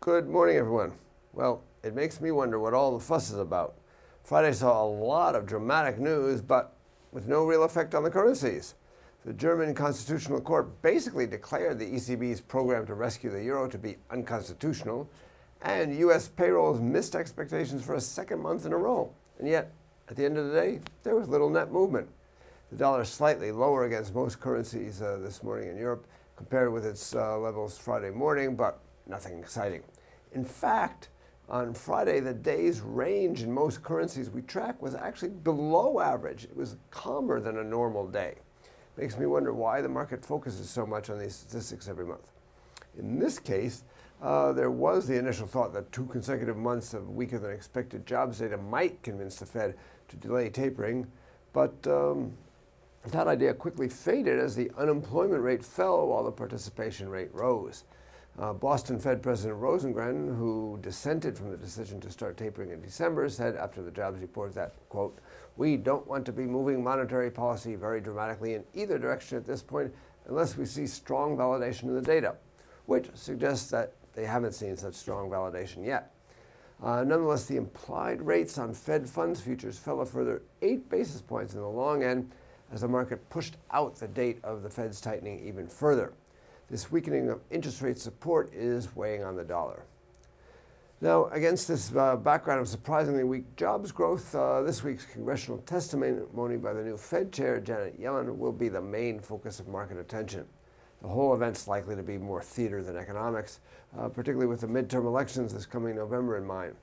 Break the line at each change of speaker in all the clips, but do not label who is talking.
Good morning, everyone. Well, it makes me wonder what all the fuss is about. Friday saw a lot of dramatic news, but with no real effect on the currencies. The German Constitutional Court basically declared the ECB's program to rescue the euro to be unconstitutional, and U.S. payrolls missed expectations for a second month in a row. And yet, at the end of the day, there was little net movement. The dollar is slightly lower against most currencies this morning in Europe, compared with its levels Friday morning, but nothing exciting. In fact, on Friday, the day's range in most currencies we track was actually below average. It was calmer than a normal day. Makes me wonder why the market focuses so much on these statistics every month. In this case, there was the initial thought that 2 consecutive months of weaker than expected jobs data might convince the Fed to delay tapering, but that idea quickly faded as the unemployment rate fell while the participation rate rose. Boston Fed President Rosengren, who dissented from the decision to start tapering in December, said after the jobs report that, quote, "We don't want to be moving monetary policy very dramatically in either direction at this point unless we see strong validation of the data," which suggests that they haven't seen such strong validation yet. Nonetheless, the implied rates on Fed funds futures fell a further 8 basis points in the long end as the market pushed out the date of the Fed's tightening even further. This weakening of interest rate support is weighing on the dollar. Now, against this background of surprisingly weak jobs growth, this week's congressional testimony by the new Fed chair, Janet Yellen, will be the main focus of market attention. The whole event's likely to be more theater than economics, particularly with the midterm elections this coming November in mind.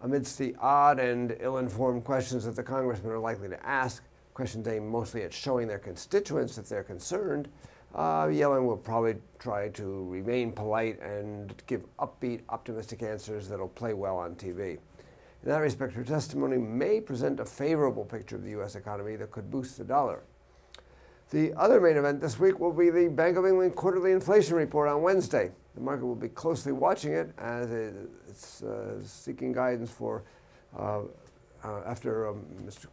Amidst the odd and ill-informed questions that the congressmen are likely to ask, questions aimed mostly at showing their constituents that they're concerned, Yellen will probably try to remain polite and give upbeat, optimistic answers that'll play well on TV. In that respect, her testimony may present a favorable picture of the U.S. economy that could boost the dollar. The other main event this week will be the Bank of England quarterly inflation report on Wednesday. The market will be closely watching it as it's seeking guidance for after Mr.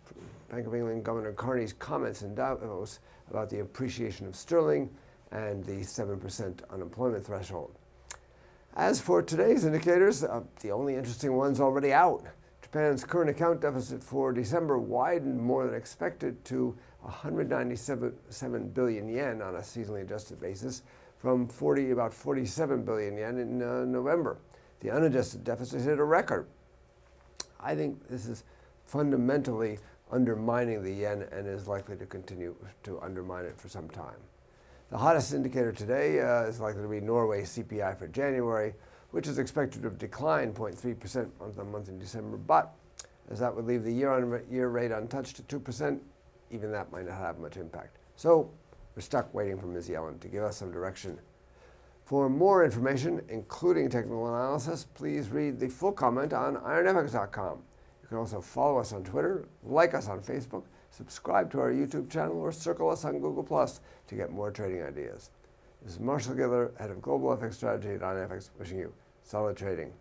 Bank of England Governor Carney's comments in Davos about the appreciation of sterling and the 7% unemployment threshold. As for today's indicators, the only interesting one's already out. Japan's current account deficit for December widened more than expected to 197 billion yen on a seasonally adjusted basis from about 47 billion yen in November. The unadjusted deficit hit a record. I think this is fundamentally undermining the yen and is likely to continue to undermine it for some time. The hottest indicator today is likely to be Norway's CPI for January, which is expected to have declined 0.3% month-on-month in December, but as that would leave the year-on-year rate untouched at 2%, even that might not have much impact. So we're stuck waiting for Ms. Yellen to give us some direction. For more information, including technical analysis, please read the full comment on IronFX.com. You can also follow us on Twitter, like us on Facebook, subscribe to our YouTube channel, or circle us on Google+ to get more trading ideas. This is Marshall Giller, head of Global FX Strategy at IronFX, wishing you solid trading.